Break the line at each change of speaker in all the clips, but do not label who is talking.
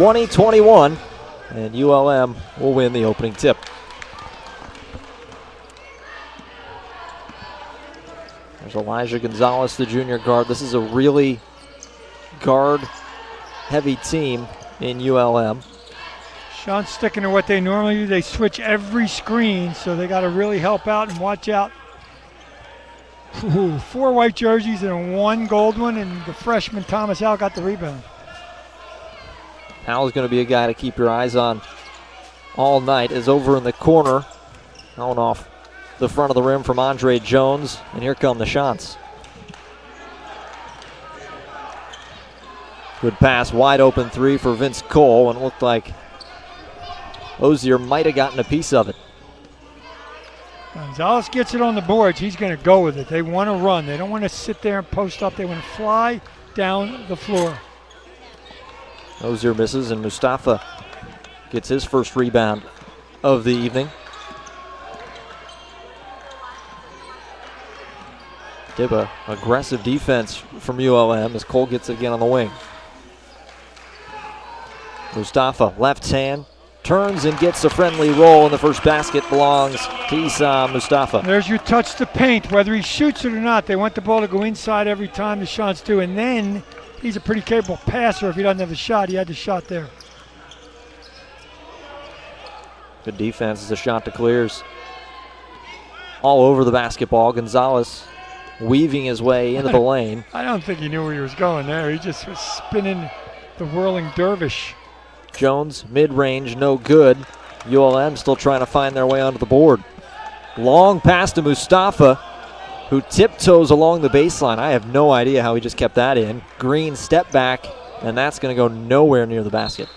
20-21, and ULM will win the opening tip. There's Elijah Gonzalez, the junior guard. This is a really guard-heavy team in ULM.
Sean's sticking to what they normally do. They switch every screen, so they got to really help out and watch out. Ooh, 4 white jerseys and 1 gold one, and the freshman Thomas Howell got the rebound.
Howell's going to be a guy to keep your eyes on all night. Is over in the corner, going off the front of the rim from Andre Jones, and here come the shots. Good pass, wide open 3 for Vince Cole, and it looked like Ozier might have gotten a piece of it.
Gonzalez gets it on the boards. He's going to go with it. They want to run. They don't want to sit there and post up. They want to fly down the floor.
Ozier misses, and Mustafa gets his first rebound of the evening. Dibba, aggressive defense from ULM as Cole gets it again on the wing. Mustafa, left hand, turns and gets a friendly roll, and the first basket belongs to Issam Mustafa.
There's your touch the paint. Whether he shoots it or not, they want the ball to go inside every time the shots do, and then he's a pretty capable passer. If he doesn't have a shot, he had the shot there.
Good defense as the shot declares. All over the basketball. Gonzalez weaving his way into the lane.
I don't think he knew where he was going there. He just was spinning the whirling dervish.
Jones, mid-range, no good. ULM still trying to find their way onto the board. Long pass to Mustafa, who tiptoes along the baseline. I have no idea how he just kept that in. Green step back, and that's going to go nowhere near the basket.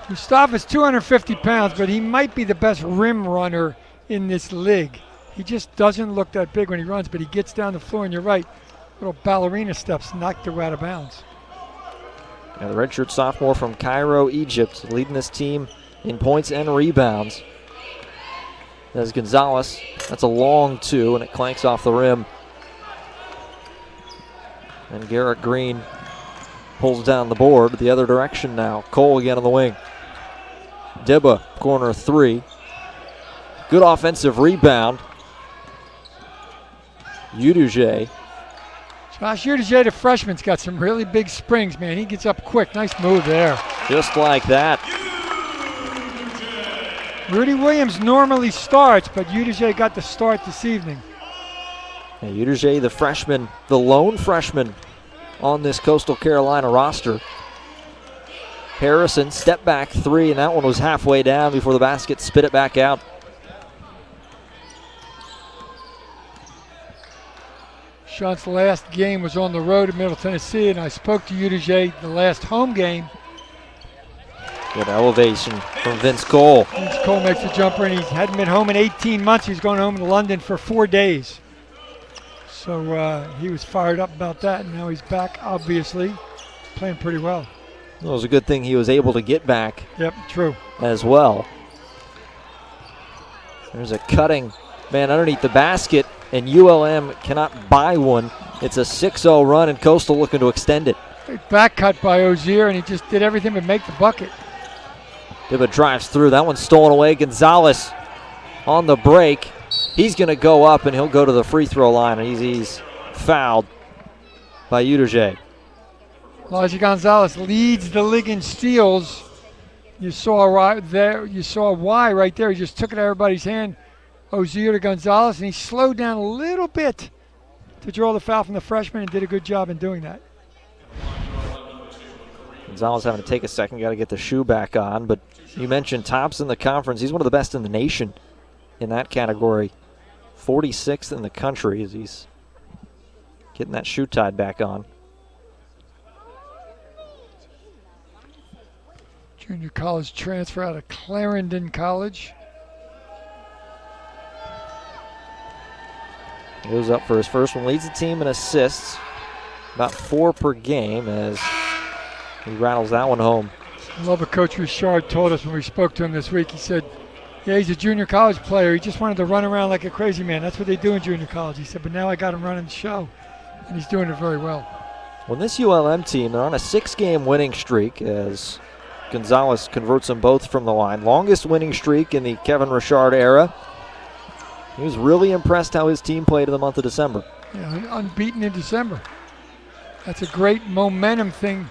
Mustafa's 250 pounds, but he might be the best rim runner in this league. He just doesn't look that big when he runs, but he gets down the floor, and you're right, little ballerina steps knocked her out of bounds.
Now the redshirt sophomore from Cairo, Egypt, leading this team in points and rebounds. There's Gonzalez. That's a long 2, and it clanks off the rim. And Garrett Green pulls down the board the other direction now. Cole again on the wing. Dibba, corner 3. Good offensive rebound. Uduje.
Josh Udije, the freshman's got some really big springs, man. He gets up quick. Nice move there.
Just like that.
Rudy Williams normally starts, but Udije got the start this evening.
And Udije, the freshman, the lone freshman on this Coastal Carolina roster. Harrison, step back 3, and that one was halfway down before the basket spit it back out.
Sean's last game was on the road in Middle Tennessee, and I spoke to Udije the last home game.
Good elevation from Vince Cole.
Vince Cole makes a jumper, and he hadn't been home in 18 months. He's going home to London for 4 days. So he was fired up about that, and now he's back, obviously, playing pretty well.
It was a good thing he was able to get back.
Yep, true.
As well. There's a cutting man underneath the basket, and ULM cannot buy one. It's a 6-0 run, and Coastal looking to extend it.
Back cut by Ozier, and he just did everything but make the bucket.
Dibba drives through. That one's stolen away. Gonzalez on the break. He's going to go up, and he'll go to the free throw line, and he's fouled by Udije.
Elijah Gonzalez leads the league in steals. You saw right there. You saw why right there. He just took it out of everybody's hand. Ozier to Gonzalez, and he slowed down a little bit to draw the foul from the freshman and did a good job in doing that.
Gonzalez having to take a second, got to get the shoe back on, but you mentioned tops in the conference. He's one of the best in the nation in that category. 46th in the country as he's getting that shoe tied back on.
Junior college transfer out of Clarendon College.
Goes up for his first one, leads the team in assists, about 4 per game as he rattles that one home.
I love what Coach Richard told us when we spoke to him this week. He said, yeah, he's a junior college player. He just wanted to run around like a crazy man. That's what they do in junior college. He said, but now I got him running the show, and he's doing it very well.
Well, this ULM team, they're on a 6-game winning streak as Gonzalez converts them both from the line. Longest winning streak in the Kevin Richard era. He was really impressed how his team played in the month of December.
Yeah, unbeaten in December. That's a great momentum thing.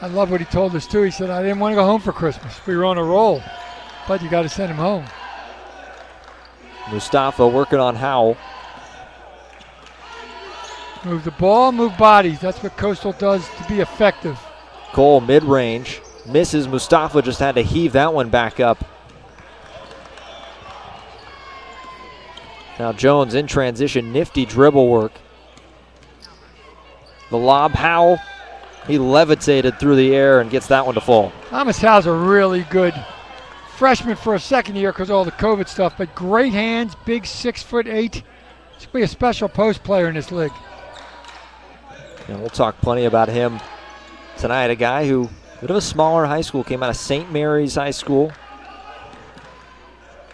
I love what he told us too. He said, I didn't want to go home for Christmas. We were on a roll, but you got to send him home.
Mustafa working on Howell.
Move the ball, move bodies. That's what Coastal does to be effective.
Cole mid-range. Misses. Mustafa just had to heave that one back up. Now Jones in transition. Nifty dribble work. The lob, Howell. He levitated through the air and gets that one to fall.
Thomas Howell's a really good freshman for a second year because of all the COVID stuff, but great hands, big 6'8". He's going to be a special post player in this league.
And we'll talk plenty about him tonight. A guy who, bit of a smaller high school, came out of St. Mary's High School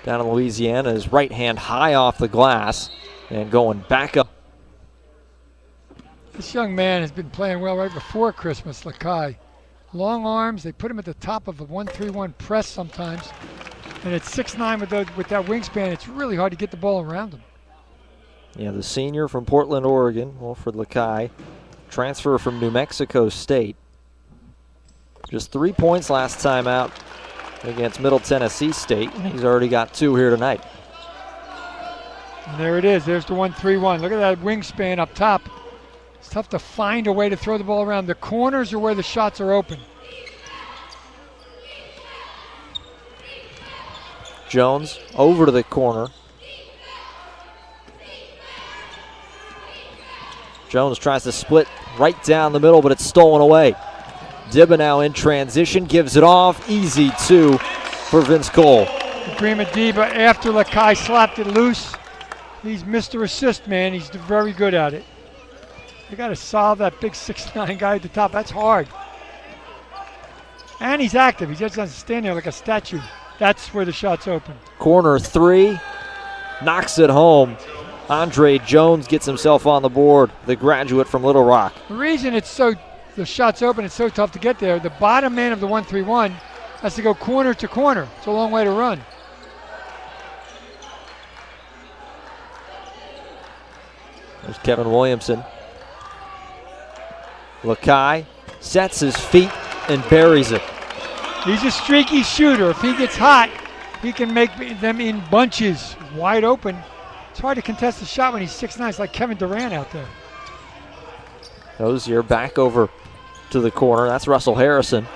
down in Louisiana. His right hand high off the glass and going back up.
This young man has been playing well right before Christmas, Lakai. Long arms, they put him at the top of a 1-3-1 press sometimes. And at 6'9" with that wingspan, it's really hard to get the ball around him.
Yeah, the senior from Portland, Oregon, Wilfred Lakai. Transfer from New Mexico State. Just 3 points last time out against Middle Tennessee State. He's already got 2 here tonight.
And there it is. There's the 1-3-1. Look at that wingspan up top. It's tough to find a way to throw the ball around. The corners are where the shots are open.
Jones over to the corner. Jones tries to split right down the middle, but it's stolen away. Dibba now in transition, gives it off. Easy 2 for Vince Cole.
Grima Dibba, after Lakai slapped it loose, he's Mr. Assist, man. He's very good at it. You got to solve that big 6'9" guy at the top. That's hard. And he's active. He just doesn't stand there like a statue. That's where the shot's open.
Corner 3, knocks it home. Andre Jones gets himself on the board, the graduate from Little Rock.
The reason the shot's open, it's so tough to get there, the bottom man of the 1-3-1 has to go corner to corner. It's a long way to run.
There's Kevin Williamson. Lakai sets his feet and buries it.
He's a streaky shooter. If he gets hot, he can make them in bunches, wide open. It's hard to contest the shot when he's 6'9". It's like Kevin Durant out there.
Dozier back over to the corner. That's Russell Harrison.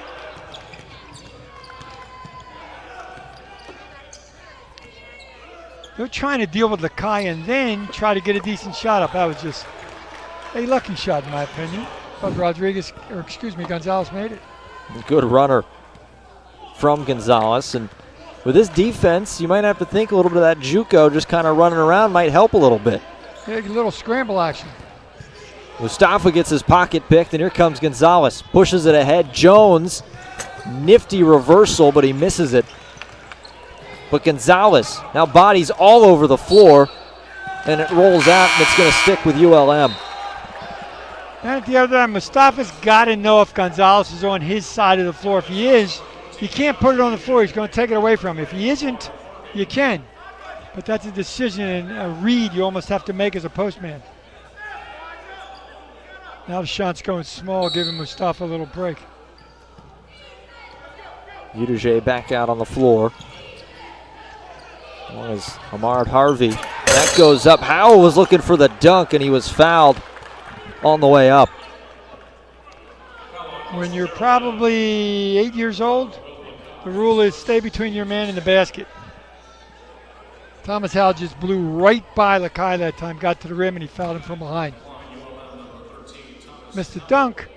They're trying to deal with Lakai and then try to get a decent shot up. That was just a lucky shot, in my opinion. But Gonzalez made it.
Good runner from Gonzalez. And with this defense, you might have to think a little bit of that JUCO just kind of running around might help a little bit.
Yeah, a little scramble action.
Mustafa gets his pocket picked, and here comes Gonzalez. Pushes it ahead. Jones, nifty reversal, but he misses it. But Gonzalez now bodies all over the floor, and it rolls out, and it's going to stick with ULM.
And at the other end, Mustafa's got to know if Gonzalez is on his side of the floor. If he is, you can't put it on the floor. He's going to take it away from him. If he isn't, you can. But that's a decision and a read you almost have to make as a postman. Now the shot's going small, giving Mustafa a little break.
Udije back out on the floor. Was Ahmad Harvey. That goes up. Howell was looking for the dunk, and he was fouled on the way up.
When you're probably 8 years old, the rule is stay between your man and the basket. Thomas Howell just blew right by Lakai that time, got to the rim, and he fouled him from behind. Missed the dunk,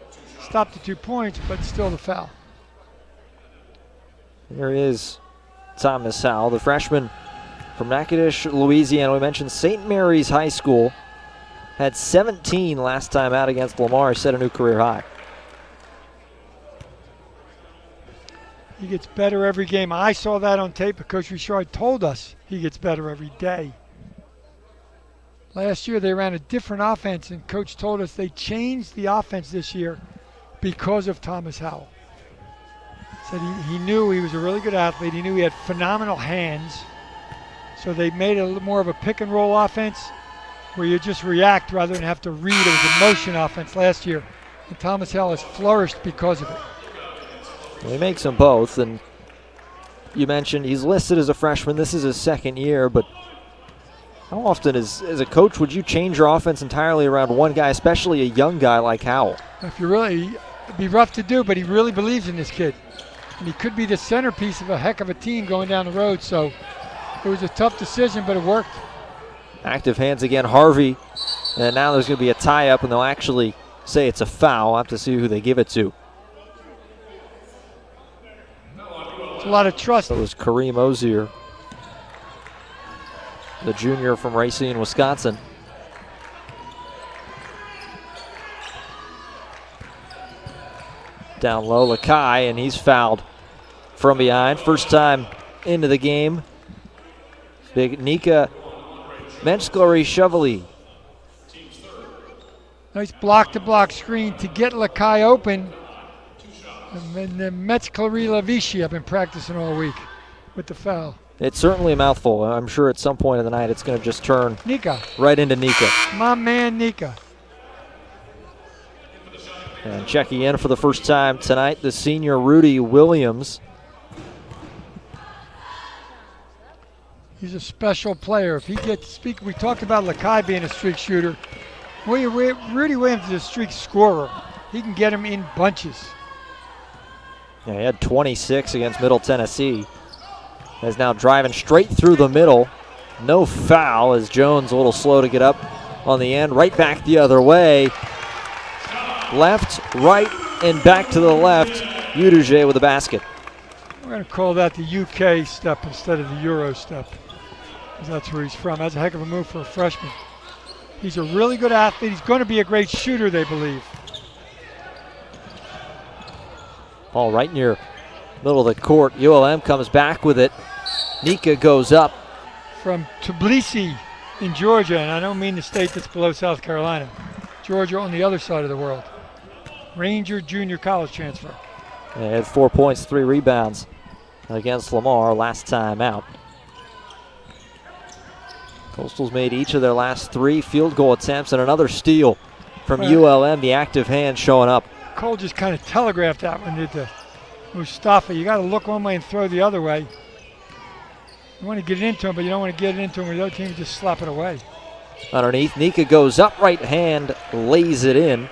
stopped the 2 points, but still the foul.
There is Thomas Howell, the freshman from Natchitoches, Louisiana. We mentioned St. Mary's High School. Had 17 last time out against Lamar, set a new career high.
He gets better every game. I saw that on tape, but Coach Richard told us he gets better every day. Last year they ran a different offense, and Coach told us they changed the offense this year because of Thomas Howell. Said he knew he was a really good athlete. He knew he had phenomenal hands. So they made it a little more of a pick and roll offense where you just react rather than have to read. It was a motion offense last year. And Thomas Howell has flourished because of it.
Well, he makes them both, and you mentioned he's listed as a freshman. This is his second year, but how often as a coach would you change your offense entirely around one guy, especially a young guy like Howell?
If you really, it'd be rough to do, but he really believes in this kid. And he could be the centerpiece of a heck of a team going down the road, so it was a tough decision, but it worked.
Active hands again, Harvey, and now there's going to be a tie-up, and they'll actually say it's a foul. I'll have to see who they give it to.
It's a lot of trust.
It was Kareem Ozier, the junior from Racine, Wisconsin. Down low, Lakai, and he's fouled from behind. First time into the game. Big Nika Menschleri-Chevalier.
Nice block-to-block screen to get Lakai open. And then Metzcleri-Lavici, I've been practicing all week with the foul.
It's certainly a mouthful. I'm sure at some point in the night it's going to just turn
Nika.
Right into Nika.
My man, Nika.
And checking in for the first time tonight, the senior Rudy Williams.
He's a special player. If he gets speak, we talked about Lakai being a streak shooter. Rudy Williams is a streak scorer. He can get him in bunches.
Yeah, he had 26 against Middle Tennessee. Is now driving straight through the middle. No foul as Jones a little slow to get up on the end. Right back the other way. Left, right, and back to the left. Uduje with the basket.
We're going to call that the UK step instead of the Euro step, because that's where he's from. That's a heck of a move for a freshman. He's a really good athlete. He's going to be a great shooter, they believe.
Ball right near middle of the court. ULM comes back with it. Nika goes up.
From Tbilisi in Georgia, and I don't mean the state that's below South Carolina. Georgia on the other side of the world. Ranger junior college transfer.
He had 4 points, 3 rebounds against Lamar last time out. Coastal's made each of their last 3 field goal attempts and another steal from ULM. The active hand showing up.
Cole just kind of telegraphed that one, did to Mustafa. You got to look one way and throw the other way. You want to get it into him, but you don't want to get it into him where the other team just slap it away.
Underneath, Nika goes up, right hand, lays it in.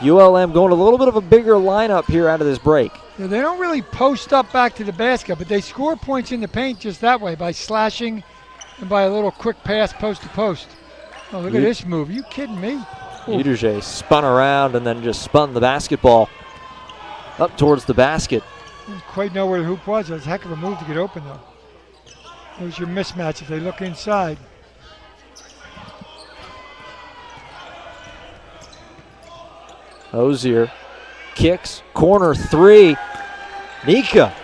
ULM going a little bit of a bigger lineup here out of this break.
Yeah, they don't really post up back to the basket, but they score points in the paint just that way, by slashing and by a little quick pass post to post. Oh, look at this move. Are you kidding me?
Uduje spun around and then just spun the basketball up towards the basket.
Didn't quite know where the hoop was. It was a heck of a move to get open, though. There's your mismatch if they look inside.
Ozier kicks, corner 3. Nika.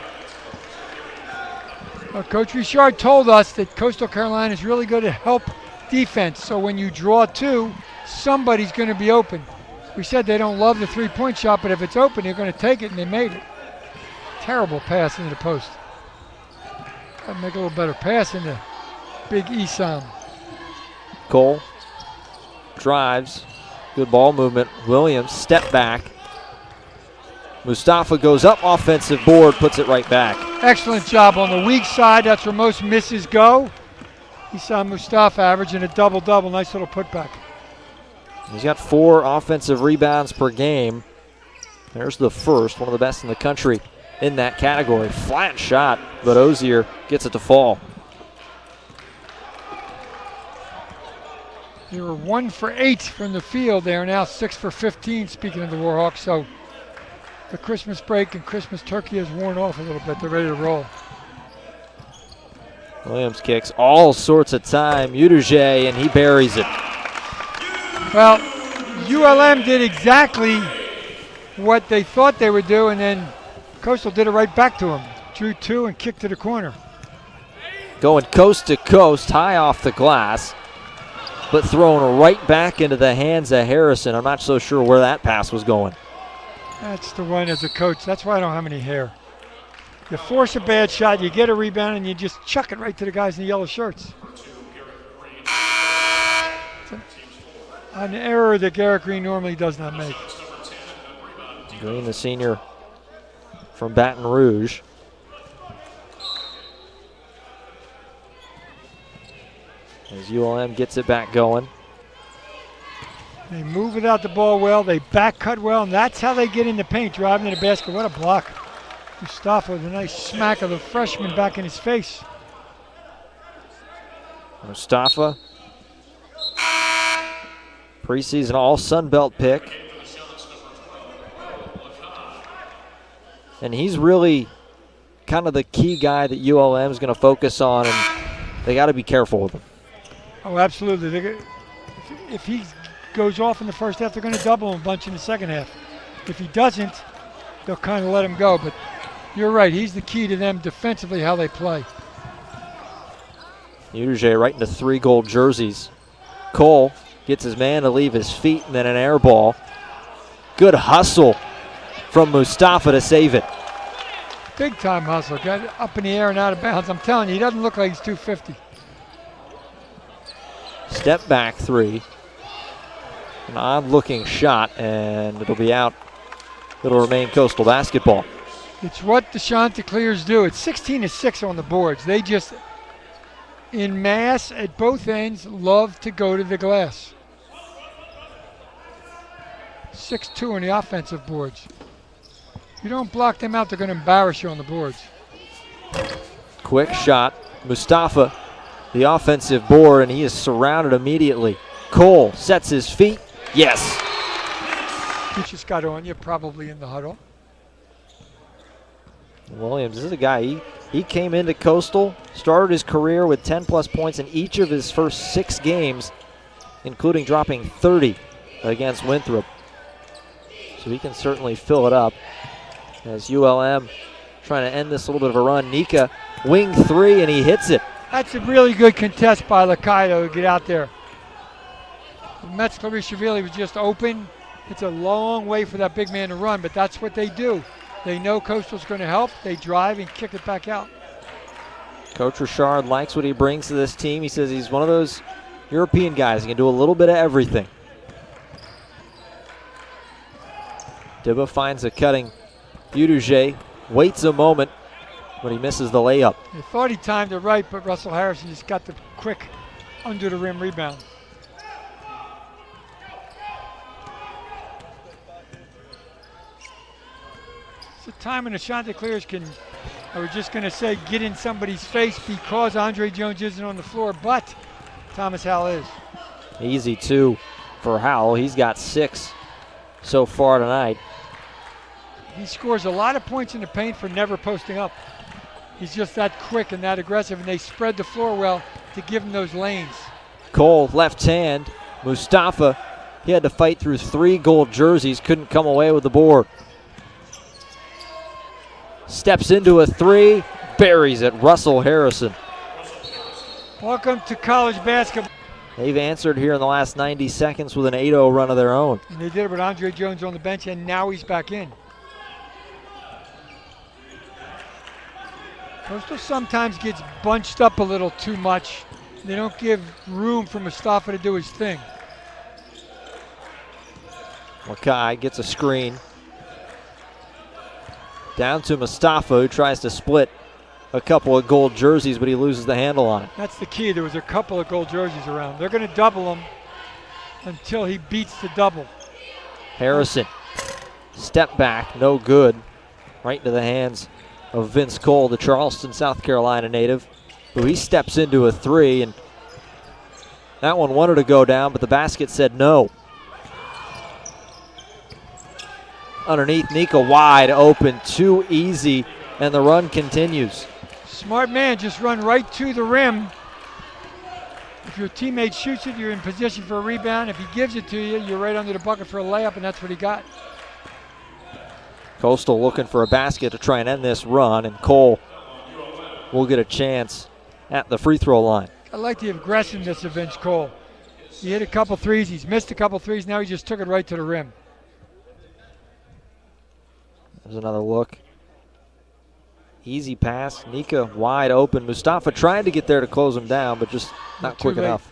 Well, Coach Richard told us that Coastal Carolina is really good at help defense. So when you draw 2, somebody's going to be open. We said they don't love the three-point shot, but if it's open, they're going to take it, and they made it. Terrible pass into the post. Got to make a little better pass into Big Esam.
Cole drives. Good ball movement. Williams, step back. Mustafa goes up, offensive board, puts it right back.
Excellent job on the weak side. That's where most misses go. Esam Mustafa averaging a double-double. Nice little putback.
He's got 4 offensive rebounds per game. There's the first, one of the best in the country in that category. Flat shot, but Ozier gets it to fall.
They were 1 for 8 from the field. They are now 6 for 15, speaking of the Warhawks. So the Christmas break and Christmas turkey has worn off a little bit. They're ready to roll.
Williams kicks all sorts of time. Uduje, and he buries it.
Well, ULM did exactly what they thought they would do, and then Coastal did it right back to him. Drew 2 and kicked to the corner.
Going coast to coast, high off the glass, but thrown right back into the hands of Harrison. I'm not so sure where that pass was going.
That's the one as a coach. That's why I don't have any hair. You force a bad shot, you get a rebound, and you just chuck it right to the guys in the yellow shirts. It's an error that Garrett Green normally does not make.
Green, the senior from Baton Rouge. As ULM gets it back going.
They move without the ball well, they back cut well, and that's how they get in the paint, driving to the basket. What a block. Mustafa with a nice smack of the freshman back in his face.
Mustafa, preseason all Sun Belt pick. And he's really kind of the key guy that ULM is going to focus on, and they got to be careful with him.
Oh, absolutely. If he goes off in the first half, they're going to double him a bunch in the second half. If he doesn't, they'll kind of let him go. But you're right, he's the key to them defensively, how they play.
Udije right into 3 gold jerseys. Cole gets his man to leave his feet, and then an air ball. Good hustle from Mustafa to save it.
Big time hustle. Got up in the air and out of bounds. I'm telling you, he doesn't look like he's 250.
Step back 3. An odd looking shot, and it'll be out. It'll remain Coastal basketball.
It's what the Chanticleers do. It's 16-6 on the boards. They just, in mass at both ends, love to go to the glass. 6-2 on the offensive boards. If you don't block them out, they're going to embarrass you on the boards.
Quick shot. Mustafa, the offensive board, and he is surrounded immediately. Cole sets his feet. Yes.
He just got on you, probably in the huddle.
Williams, this is a guy, he came into Coastal, started his career with 10-plus points in each of his first 6 games, including dropping 30 against Winthrop. So he can certainly fill it up. As ULM trying to end this little bit of a run. Nika, wing 3, and he hits it.
That's a really good contest by Lakaido to get out there. Metzler-Rishavili was just open. It's a long way for that big man to run, but that's what they do. They know Coastal's going to help. They drive and kick it back out.
Coach Richard likes what he brings to this team. He says he's one of those European guys. He can do a little bit of everything. Dibba finds a cutting Udije, waits a moment, but he misses the layup.
They thought he timed it right, but Russell Harrison just got the quick under the rim rebound. It's a time when the Chanticleers can, I was just going to say, get in somebody's face because Andre Jones isn't on the floor, but Thomas Howell is.
Easy 2 for Howell. He's got 6 so far tonight.
He scores a lot of points in the paint for never posting up. He's just that quick and that aggressive, and they spread the floor well to give him those lanes.
Cole, left hand. Mustafa, he had to fight through 3 gold jerseys, couldn't come away with the board. Steps into a 3, buries it. Russell Harrison.
Welcome to college basketball.
They've answered here in the last 90 seconds with an 8-0 run of their own.
And they did it with Andre Jones on the bench, and now he's back in. Coastal sometimes gets bunched up a little too much. They don't give room for Mustafa to do his thing.
Mackay gets a screen. Down to Mustafa, who tries to split a couple of gold jerseys, but he loses the handle on it.
That's the key. There was a couple of gold jerseys around. They're going to double him until he beats the double.
Harrison, step back, no good. Right into the hands of Vince Cole, the Charleston, South Carolina native, who he steps into a 3, and that one wanted to go down, but the basket said no. Underneath, Nika wide open, too easy, and the run continues.
Smart man, just run right to the rim. If your teammate shoots it, you're in position for a rebound. If he gives it to you, you're right under the bucket for a layup, and that's what he got.
Coastal looking for a basket to try and end this run, and Cole will get a chance at the free throw line.
I like the aggressiveness of Vince Cole. He hit a couple threes, he's missed a couple threes, now he just took it right to the rim.
There's another look. Easy pass. Nika wide open. Mustafa tried to get there to close him down, but just not quick enough.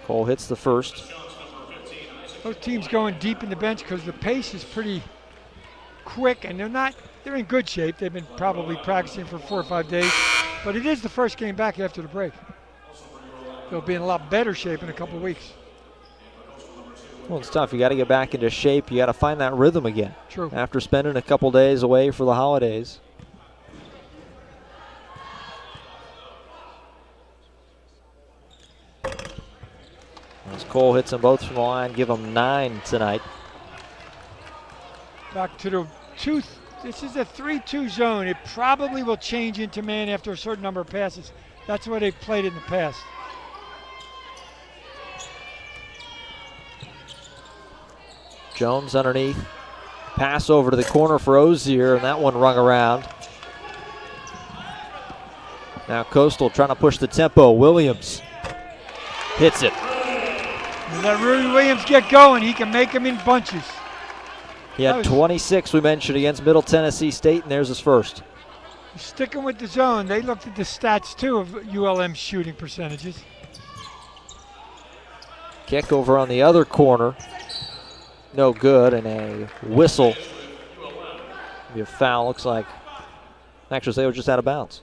Cole hits the first.
Both teams going deep in the bench because the pace is pretty quick, and they're in good shape. They've been probably practicing for 4 or 5 days, but it is the first game back after the break. They'll be in a lot better shape in a couple of weeks.
Well, it's tough. You got to get back into shape. You got to find that rhythm again.
True.
After spending a couple days away for the holidays. As Cole hits them both from the line, give them 9 tonight.
Back to the 2. This is a 3-2 zone. It probably will change into man after a certain number of passes. That's what they've played in the past.
Jones underneath. Pass over to the corner for Ozier, and that one rung around. Now Coastal trying to push the tempo. Williams hits it.
And let Rudy Williams get going. He can make them in bunches.
He had 26, we mentioned, against Middle Tennessee State, and there's his first.
Sticking with the zone, they looked at the stats, too, of ULM's shooting percentages.
Kick over on the other corner. No good, and a whistle. Be a foul, looks like. Actually, they were just out of bounds.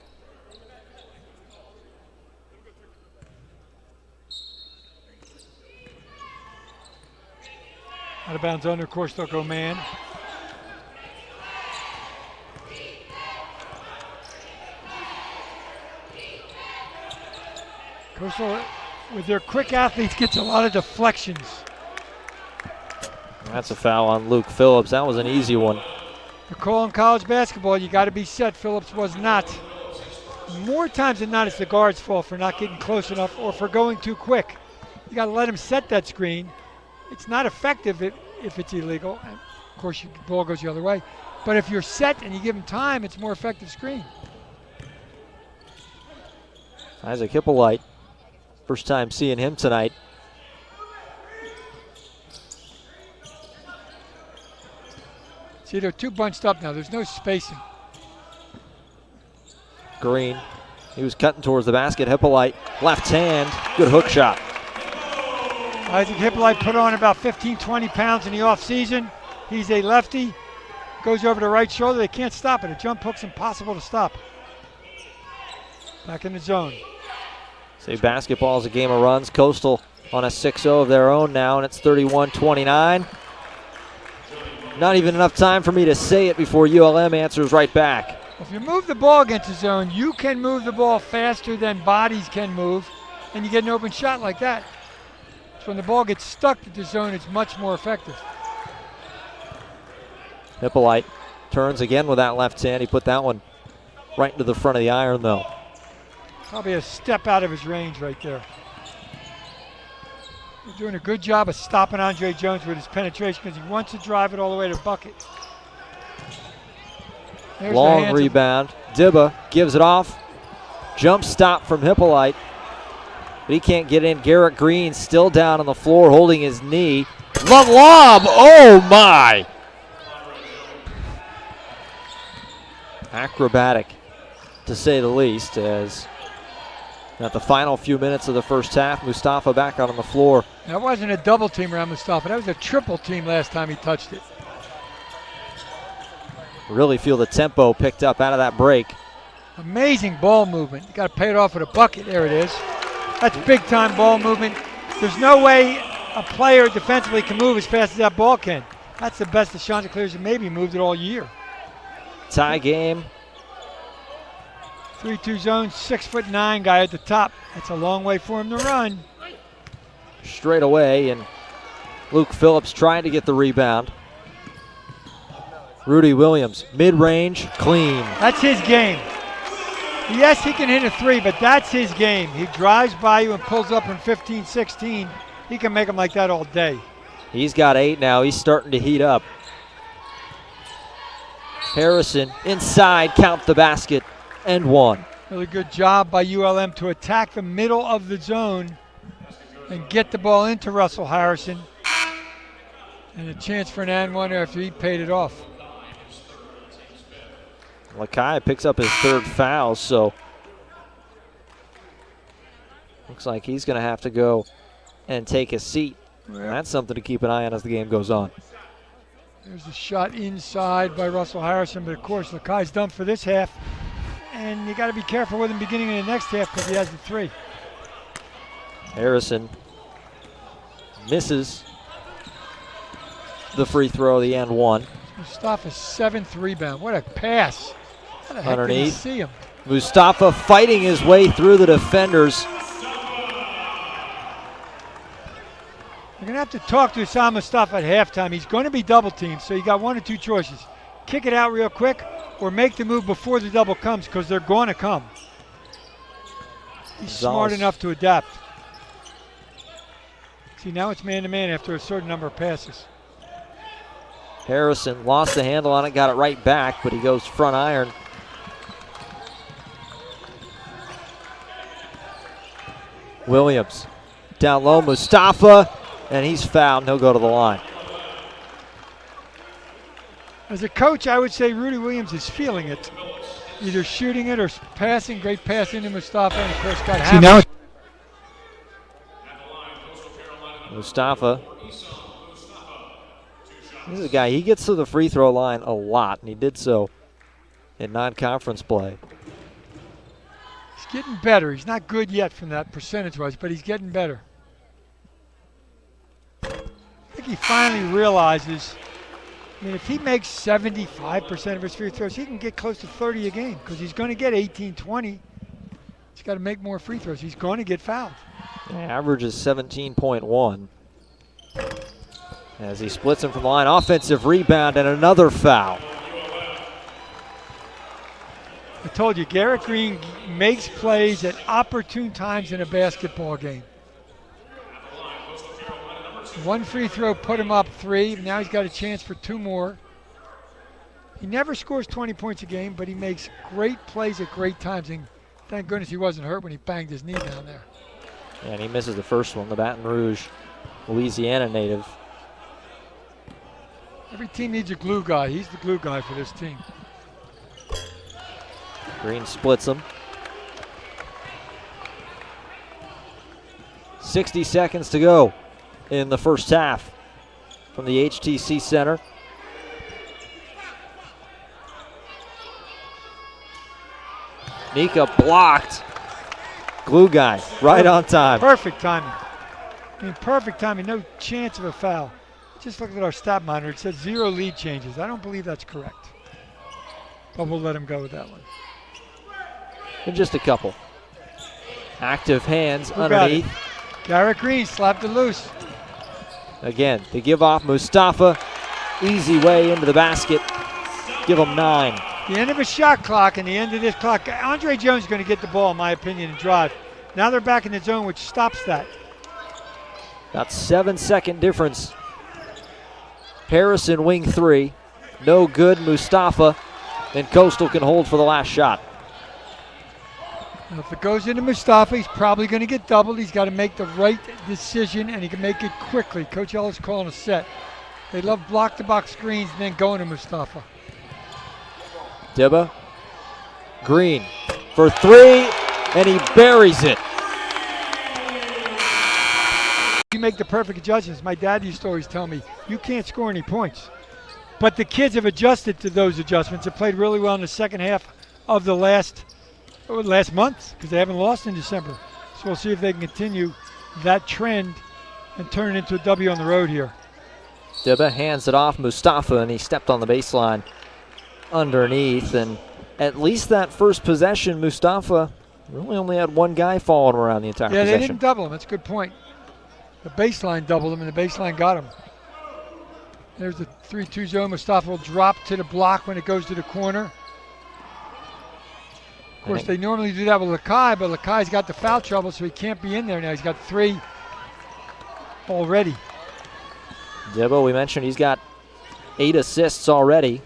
Out of bounds under, of course, they'll go man. Coastal, with their quick athletes, gets a lot of deflections.
That's a foul on Luke Phillips. That was an easy one.
The call in college basketball, you got to be set. Phillips was not. More times than not, it's the guard's fault for not getting close enough or for going too quick. You got to let him set that screen. It's not effective if it's illegal. And of course, the ball goes the other way. But if you're set and you give him time, it's a more effective screen.
Isaac Hippolyte, first time seeing him tonight.
See, they're too bunched up now. There's no spacing.
Green, he was cutting towards the basket. Hippolyte, left hand, good hook shot.
Isaac Hippolyte put on about 15, 20 pounds in the offseason. He's a lefty, goes over the right shoulder. They can't stop it. A jump hook's impossible to stop. Back in the zone.
Say basketball is a game of runs. Coastal on a 6-0 of their own now, and it's 31-29. Not even enough time for me to say it before ULM answers right back.
If you move the ball against the zone, you can move the ball faster than bodies can move, and you get an open shot like that. So when the ball gets stuck to the zone, it's much more effective.
Hippolyte turns again with that left hand. He put that one right into the front of the iron, though.
Probably a step out of his range right there. He's doing a good job of stopping Andre Jones with his penetration because he wants to drive it all the way to the bucket. There's
long rebound. Dibba gives it off. Jump stop from Hippolyte. But he can't get in. Garrett Green still down on the floor holding his knee. The lob! Oh my! Acrobatic, to say the least, as at the final few minutes of the first half, Mustafa back out on the floor.
That wasn't a double team around Mustafa. That was a triple team last time he touched it.
Really feel the tempo picked up out of that break.
Amazing ball movement. You got to pay it off with a bucket. There it is. That's big time ball movement. There's no way a player defensively can move as fast as that ball can. That's the best that Chanticleers have maybe moved it all year.
Tie game.
3-2 zone, 6'9" guy at the top. That's a long way for him to run.
Straight away, and Luke Phillips trying to get the rebound. Rudy Williams, mid-range, clean.
That's his game. Yes, he can hit a three, but that's his game. He drives by you and pulls up in 15, 16. He can make them like that all day.
He's got 8 now. He's starting to heat up. Harrison inside, count the basket, and 1.
Really good job by ULM to attack the middle of the zone and get the ball into Russell Harrison. And a chance for an and one after he paid it off.
Lakai picks up his third foul, so looks like he's going to have to go and take a seat. Yep. That's something to keep an eye on as the game goes on.
There's a shot inside by Russell Harrison, but of course Lakai's done for this half. And you got to be careful with him beginning in the next half because he has the three.
Harrison misses the free throw, the and one.
Mustafa's 7th rebound. What a pass. How the heck
Underneath.
did he see him?
Mustafa fighting his way through the defenders.
You're going to have to talk to Hassan Mustafa at halftime. He's going to be double teamed, so you got one or two choices. Kick it out real quick or make the move before the double comes because they're going to come. He's smart enough to adapt. See, now it's man-to-man after a certain number of passes.
Harrison lost the handle on it, got it right back, but he goes front iron. Williams down low, Mustafa, and he's fouled. He'll go to the line.
As a coach, I would say Rudy Williams is feeling it. Either shooting it or passing. Great pass into Mustafa, and of course got hammered.
Mustafa. This is a guy, he gets to the free throw line a lot, and he did so in non-conference play.
He's getting better. He's not good yet from that percentage-wise, but he's getting better. I think he finally realizes, I mean, if he makes 75% of his free throws, he can get close to 30 a game because he's going to get 18, 20. He's got to make more free throws. He's going to get fouled.
Average is 17.1. As he splits him from the line, offensive rebound and another foul.
I told you, Garrett Green makes plays at opportune times in a basketball game. One free throw put him up 3. Now he's got a chance for 2 more. He never scores 20 points a game, but he makes great plays at great times. And thank goodness he wasn't hurt when he banged his knee down there.
And he misses the first one, the Baton Rouge, Louisiana native.
Every team needs a glue guy. He's the glue guy for this team.
Green splits him. 60 seconds to go in the first half from the HTC Center. Nika blocked. Glue guy right on time.
Perfect timing. I mean, perfect timing. No chance of a foul. Just look at our stat monitor. It says 0 lead changes. I don't believe that's correct. But we'll let him go with that one.
And just a couple. Active hands underneath.
Garrett Green slapped it loose.
Again, they give off Mustafa. Easy way into the basket. Give him 9.
The end of a shot clock and the end of this clock. Andre Jones is going to get the ball, in my opinion, and drive. Now they're back in the zone, which stops that.
About 7-second difference. Harrison wing 3. No good. Mustafa. And Coastal can hold for the last shot.
Now if it goes into Mustafa, he's probably going to get doubled. He's got to make the right decision, and he can make it quickly. Coach Ellis calling a set. They love block-to-box screens and then going to Mustafa.
Dibba. Green for 3, and he buries it.
You make the perfect adjustments. My dad used to always tell me, you can't score any points. But the kids have adjusted to those adjustments and played really well in the second half of the last month because they haven't lost in December. So we'll see if they can continue that trend and turn it into a W on the road here.
Dibba hands it off Mustafa, and he stepped on the baseline underneath. And at least that first possession, Mustafa really only had one guy following him around the entire possession.
Yeah, they didn't double him. That's a good point. The baseline doubled him, and the baseline got him. There's the 3-2 zone. Mustafa will drop to the block when it goes to the corner. Of course, they normally do that with Lakai, but Lakai's got the foul trouble, so he can't be in there now. He's got 3 already.
Dibba, we mentioned he's got 8 assists already.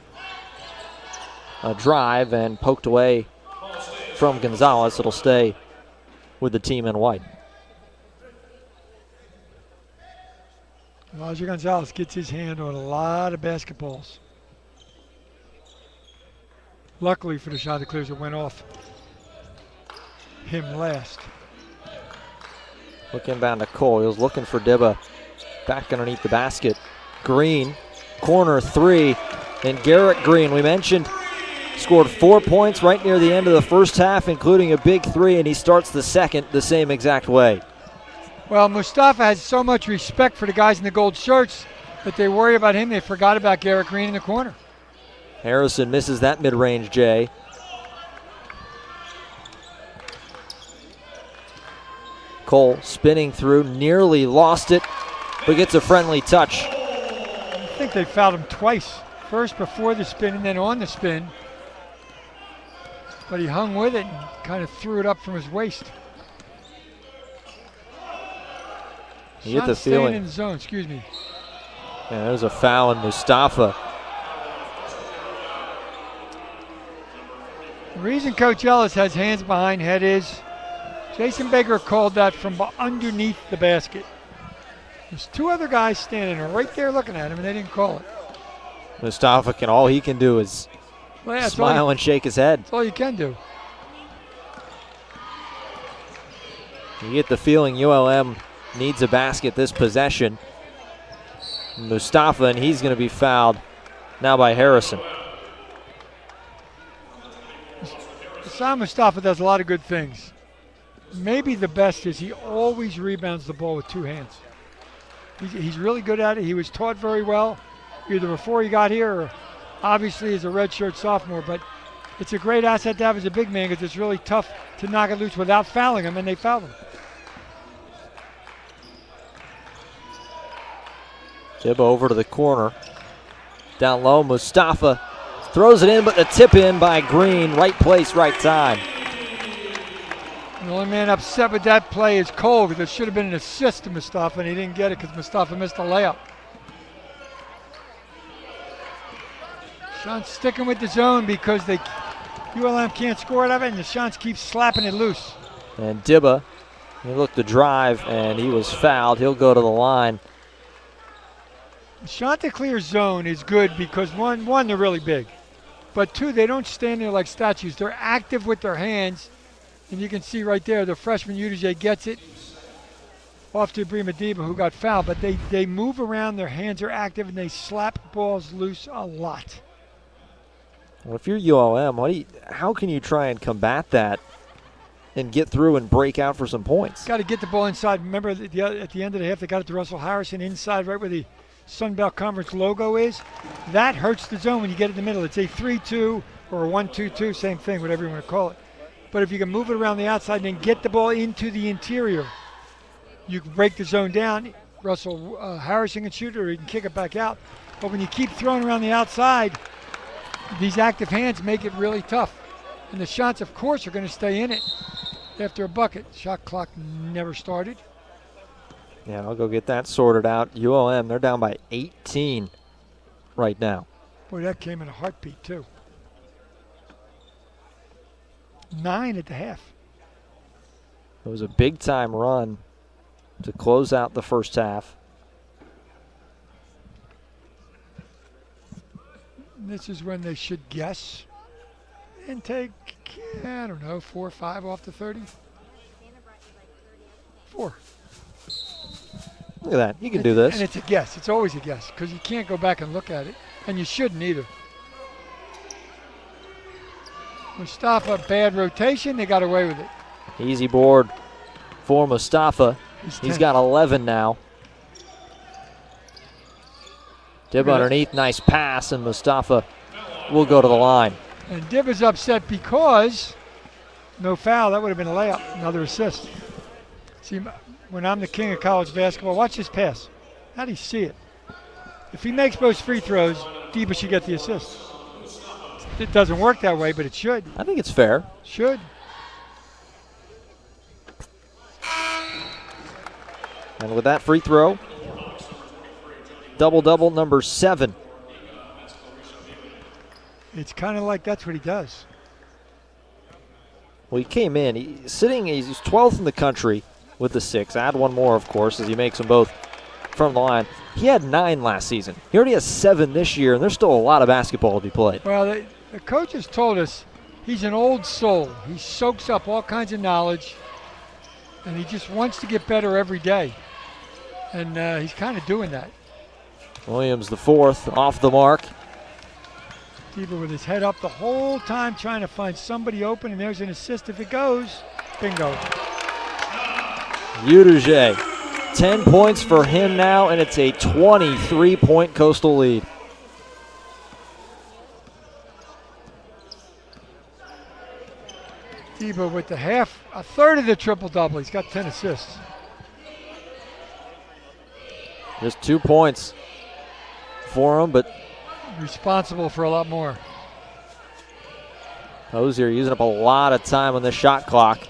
A drive and poked away from Gonzalez. It'll stay with the team in white.
Elijah Gonzalez gets his hand on a lot of basketballs. Luckily for the Chanticleers, it went off him last.
Looking down to Cole. He was looking for Dibba. Back underneath the basket. Green, corner three. And Garrett Green, we mentioned, scored 4 points right near the end of the first half, including a big three, and he starts the second the same exact way.
Well, Mustafa has so much respect for the guys in the gold shirts that they worry about him. They forgot about Garrett Green in the corner.
Harrison misses that mid-range J. Cole spinning through, nearly lost it, but gets a friendly touch.
I think they fouled him twice. First before the spin and then on the spin. But he hung with it and kind of threw it up from his waist.
You get the
staying
feeling.
in the zone, excuse me.
Yeah, there's a foul on Mustafa.
The reason Coach Ellis has hands behind head is Jason Baker called that from underneath the basket. There's two other guys standing there right there looking at him, and they didn't call it.
Mustafa all he can do is
Well, yeah,
smile and shake his head.
That's all you can do.
You get the feeling ULM needs a basket this possession. Mustafa, and he's going to be fouled now by Harrison.
Hassan Mustafa does a lot of good things. Maybe the best is he always rebounds the ball with two hands. He's really good at it. He was taught very well, either before he got here or obviously as a redshirt sophomore. But it's a great asset to have as a big man because it's really tough to knock it loose without fouling him, and they fouled him.
Dibba over to the corner. Down low, Mustafa throws it in, but the tip in by Green. Right place, right time.
The only man upset with that play is Cole because it should have been an assist to Mustafa, and he didn't get it because Mustafa missed a layup. Sean's sticking with the zone because ULM can't score out of it, and the Sean's keeps slapping it loose.
And Dibba, he looked to drive, and he was fouled. He'll go to the line.
The Chanticleer zone is good because one, they're really big. But two, they don't stand there like statues. They're active with their hands. And you can see right there, the freshman UDJ gets it off to Ibrahim Adiba, who got fouled. But they move around, their hands are active, and they slap balls loose a lot.
Well, if you're ULM, how can you try and combat that and get through and break out for some points?
Got to get the ball inside. Remember, at the end of the half, they got it to Russell Harrison inside right where the Sun Belt Conference logo is. That hurts the zone when you get in the middle. It's a 3-2 or a 1-2-2, same thing, whatever you want to call it. But if you can move it around the outside and then get the ball into the interior, you can break the zone down. Russell Harrison can shoot it or he can kick it back out. But when you keep throwing around the outside, these active hands make it really tough. And the shots, of course, are going to stay in it after a bucket. Shot clock never started.
Yeah, I'll go get that sorted out. ULM, they're down by 18 right now.
Boy, that came in a heartbeat, too. 9 at the half.
It was a big-time run to close out the first half.
This is when they should guess and take, I don't know, 4 or 5 off the 30. 4.
Look at that. You can do this.
And it's a guess. It's always a guess because you can't go back and look at it. And you shouldn't either. Mustafa, bad rotation. They got away with it.
Easy board for Mustafa. He's got 11 now. Dibba underneath. Nice pass. And Mustafa will go to the line.
And Dibba's upset because no foul. That would have been a layup. Another assist. See, when I'm the king of college basketball, watch this pass. How do you see it? If he makes both free throws, Dibba should get the assist. It doesn't work that way, but it should.
I think it's fair.
Should.
And with that free throw, double-double number 7.
It's kind of like that's what he does.
Well, he came in. He's 12th in the country with the 6. Add one more, of course, as he makes them both from the line. He had 9 last season. He already has 7 this year, and there's still a lot of basketball to be played.
Well, the coaches told us he's an old soul. He soaks up all kinds of knowledge, and he just wants to get better every day. And he's kind of doing that.
Williams, the fourth, off the mark.
Diba with his head up the whole time trying to find somebody open, and there's an assist if it goes. Bingo.
Uduje, 10 points for him now, and it's a 23-point Coastal lead.
Diba with a third of the triple-double. He's got 10 assists.
Just 2 points for him, but
responsible for a lot more.
Hosier using up a lot of time on the shot clock.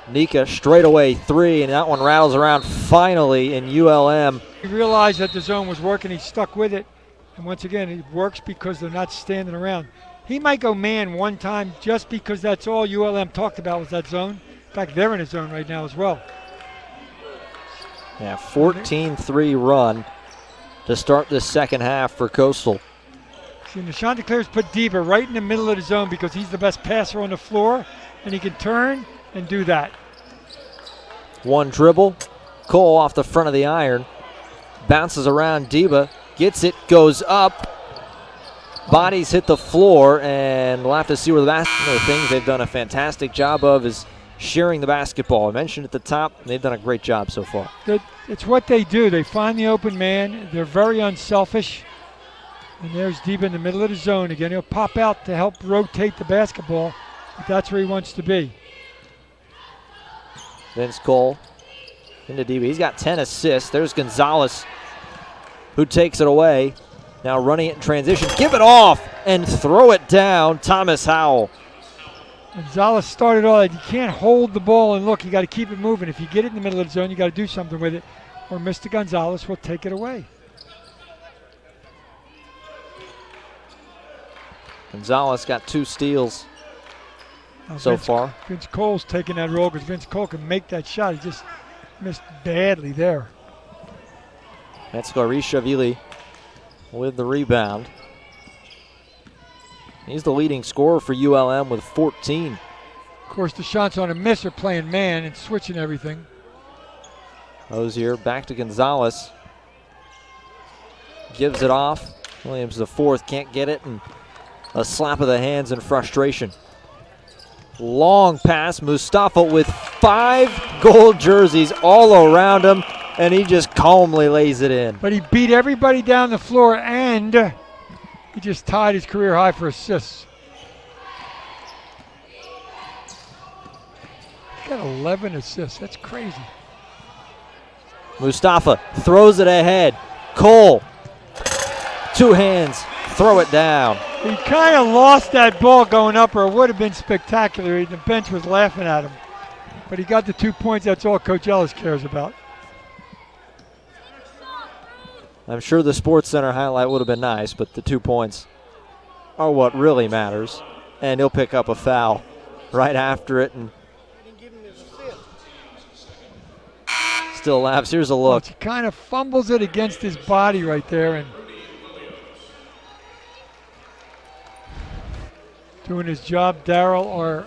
Nika straight away 3, and that one rattles around finally in ULM.
He realized that the zone was working. He stuck with it. And once again, it works because they're not standing around. He might go man one time just because that's all ULM talked about was that zone. In fact, they're in a zone right now as well.
Yeah, 14-3 run to start this second half for Coastal.
See, the Chanticleers put Diba right in the middle of the zone because he's the best passer on the floor, and he can turn and do that.
One dribble. Cole off the front of the iron. Bounces around Diba. Gets it, goes up. Bodies hit the floor, and we'll have to see where the basketball things they've done a fantastic job of is sharing the basketball. I mentioned at the top, they've done a great job so far.
It's what they do. They find the open man. They're very unselfish. And there's Diba in the middle of the zone again. He'll pop out to help rotate the basketball, but that's where he wants to be.
Vince Cole into Diba. He's got 10 assists. There's Gonzalez, who takes it away. Now running it in transition. Give it off and throw it down. Thomas Howell.
Gonzalez started all that. You can't hold the ball and look. You got to keep it moving. If you get it in the middle of the zone, you got to do something with it, or Mr. Gonzalez will take it away.
Gonzalez got 2 steals so far.
Vince Cole's taking that role because Vince Cole can make that shot. He just missed badly there.
That's Garishavili with the rebound. He's the leading scorer for ULM with 14.
Of course, the shots on a miss are playing man and switching everything.
Hosier back to Gonzalez. Gives it off. Williams the fourth can't get it, and a slap of the hands in frustration. Long pass. Mustafa with 5 gold jerseys all around him, and he just calmly lays it in.
But he beat everybody down the floor, and he just tied his career high for assists. He's got 11 assists. That's crazy.
Mustafa throws it ahead. Cole, 2 hands, throw it down.
He kind of lost that ball going up, or it would have been spectacular. The bench was laughing at him. But he got the 2 points. That's all Coach Ellis cares about.
I'm sure the Sports Center highlight would have been nice, but the 2 points are what really matters. And he'll pick up a foul right after it, and still laughs. Here's a look.
He kind of fumbles it against his body right there, and doing his job. Darryl, our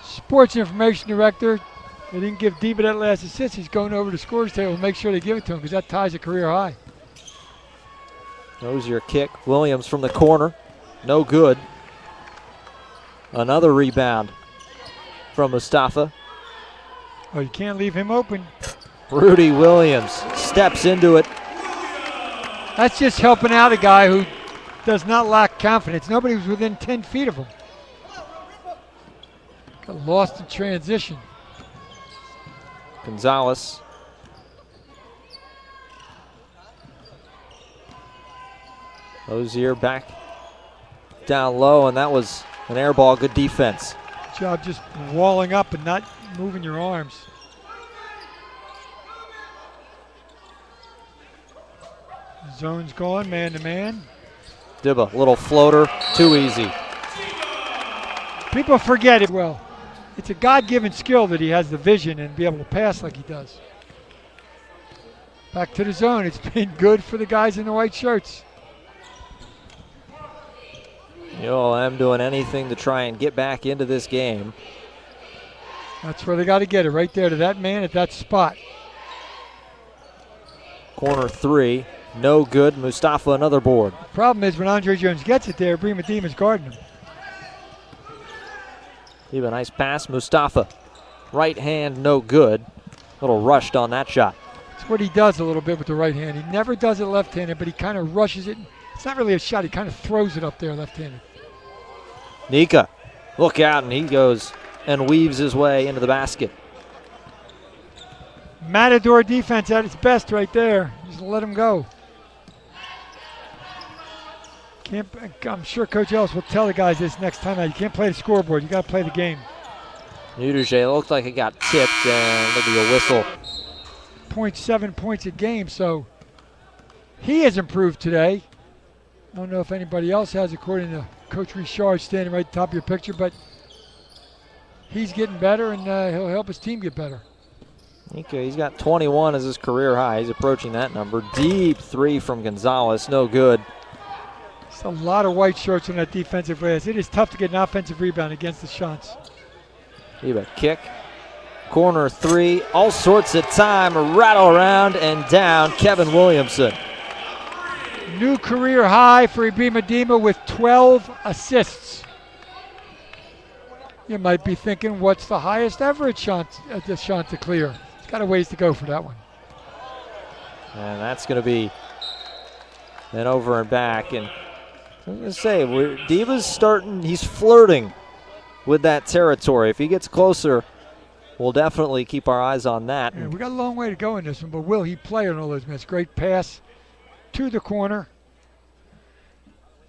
sports information director, they didn't give Diba that last assist. He's going over the scores table to make sure they give it to him because that ties a career high.
There's your kick. Williams from the corner. No good. Another rebound from Mustafa.
Oh, you can't leave him open.
Rudy Williams steps into it.
That's just helping out a guy who does not lack confidence. Nobody was within 10 feet of him. Got lost in transition.
Gonzalez. Hosier back down low, and that was an air ball. Good defense.
Good job just walling up and not moving your arms. Zone's gone, man to man.
Diba, little floater, too easy.
People forget it. Well, it's a God-given skill that he has the vision and be able to pass like he does. Back to the zone. It's been good for the guys in the white shirts.
ULM doing anything to try and get back into this game.
That's where they got to get it, right there to that man at that spot.
Corner 3, no good. Mustafa another board.
Problem is when Andre Jones gets it there, Bremen Demon's guarding him.
Leave a nice pass. Mustafa, right hand, no good. A little rushed on that shot.
It's what he does a little bit with the right hand. He never does it left-handed, but he kind of rushes it. It's not really a shot. He kind of throws it up there left-handed.
Nika, look out, and he goes and weaves his way into the basket.
Matador defense at its best right there. Just let him go. I'm sure Coach Ellis will tell the guys this next time out. You can't play the scoreboard. You got to play the game.
Uduje looked like it got tipped, and there'll be a whistle.
0.7 points a game, so he has improved today. I don't know if anybody else has, according to Coach Richard standing right at the top of your picture, but he's getting better, and he'll help his team get better.
Okay, he's got 21 as his career high. He's approaching that number. Deep 3 from Gonzalez, no good.
It's a lot of white shirts on that defensive glass. It is tough to get an offensive rebound against the Shants.
Eba kick. Corner 3, all sorts of time, rattle around and down. Kevin Williamson.
New career high for Ibrahim Adema with 12 assists. You might be thinking, what's the highest ever at the Chanticleer? He's got a ways to go for that one.
And that's going to be an over and back. And I was going to say, Deba's starting, he's flirting with that territory. If he gets closer, we'll definitely keep our eyes on that.
Yeah, we got a long way to go in this one, but will he play on all those minutes? Great pass to the corner,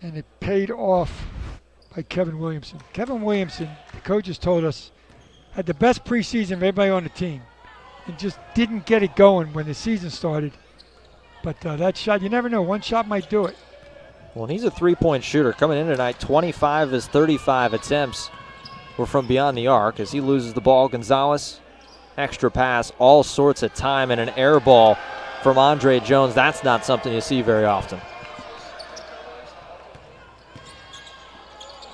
and it paid off by Kevin Williamson. Kevin Williamson, the coaches told us, had the best preseason of everybody on the team and just didn't get it going when the season started. But that shot, you never know. One shot might do it.
Well, he's a three-point shooter. Coming in tonight, 25 of his 35 attempts were from beyond the arc. As he loses the ball, Gonzalez, extra pass, all sorts of time, and an air ball from Andre Jones. That's not something you see very often.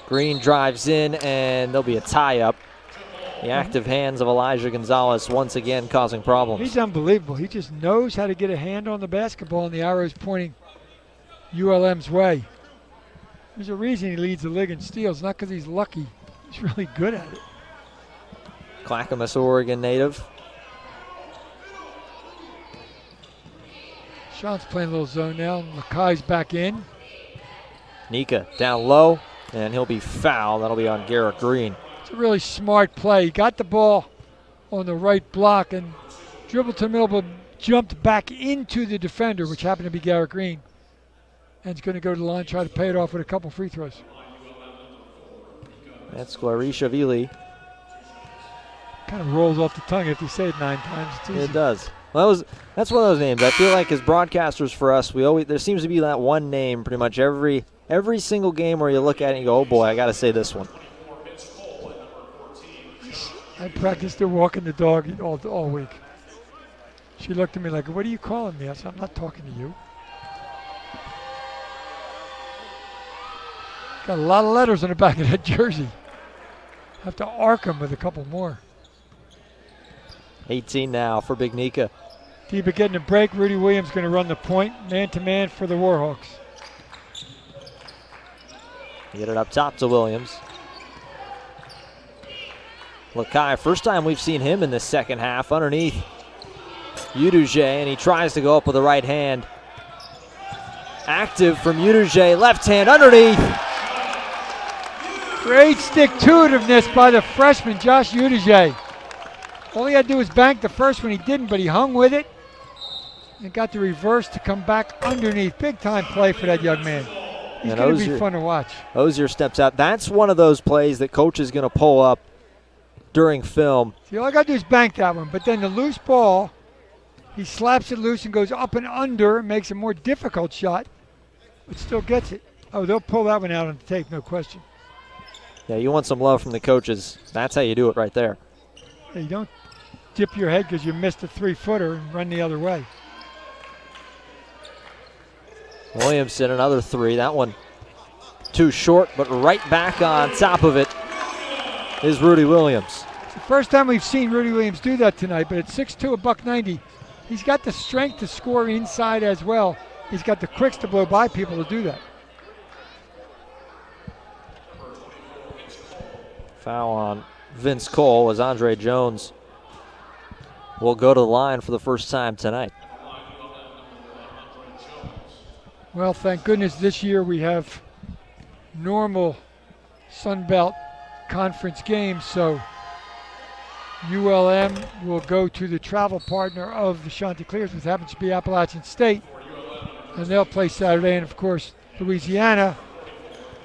Green drives in, and there'll be a tie-up. The active hands of Elijah Gonzalez once again causing problems.
He's unbelievable. He just knows how to get a hand on the basketball, and the arrow's pointing ULM's way. There's a reason he leads the league in steals, not because he's lucky. He's really good at it.
Clackamas, Oregon native.
Sean's playing a little zone now. Lakai's back in.
Nika down low, and he'll be fouled. That'll be on Garrett Green.
It's a really smart play. He got the ball on the right block and dribbled to the middle, but jumped back into the defender, which happened to be Garrett Green. And he's going to go to the line, try to pay it off with a couple free throws.
That's Glorishvili.
Kind of rolls off the tongue if you say it 9 times. It's easy.
It does. Well, that's one of those names. I feel like as broadcasters for us, there seems to be that one name pretty much every single game where you look at it and you go, oh boy, I got to say this one.
I practiced her walking the dog all week. She looked at me like, what are you calling me? I said, I'm not talking to you. Got a lot of letters on the back of that jersey. Have to arc them with a couple more.
18 now for Big Nika.
Deba getting a break. Rudy Williams going to run the point, man-to-man for the Warhawks.
Get it up top to Williams. Lakai, first time we've seen him in the second half, underneath Uduje, and he tries to go up with the right hand. Active from Uduje, left hand underneath.
Great stick-to-itiveness by the freshman, Josh Uduje. All he had to do was bank the first one. He didn't, but he hung with it and got the reverse to come back underneath. Big-time play for that young man. He's going to be fun to watch.
Ozier steps out. That's one of those plays that coach is going to pull up during film.
See, all I got to do is bank that one, but then the loose ball, he slaps it loose and goes up and under, makes a more difficult shot, but still gets it. Oh, they'll pull that one out on the tape, no question.
Yeah, you want some love from the coaches. That's how you do it right there.
Yeah, you don't dip your head because you missed a 3-footer and run the other way.
Williamson, another three. That one too short, but right back on top of it is Rudy Williams.
It's the first time we've seen Rudy Williams do that tonight, but at 6'2", $190, he's got the strength to score inside as well. He's got the quicks to blow by people to do that.
Foul on Vince Cole as Andre Jones will go to the line for the first time tonight.
Well, thank goodness this year we have normal Sun Belt Conference games, so ULM will go to the travel partner of the Chanticleers, which happens to be Appalachian State, and they'll play Saturday. And of course, Louisiana,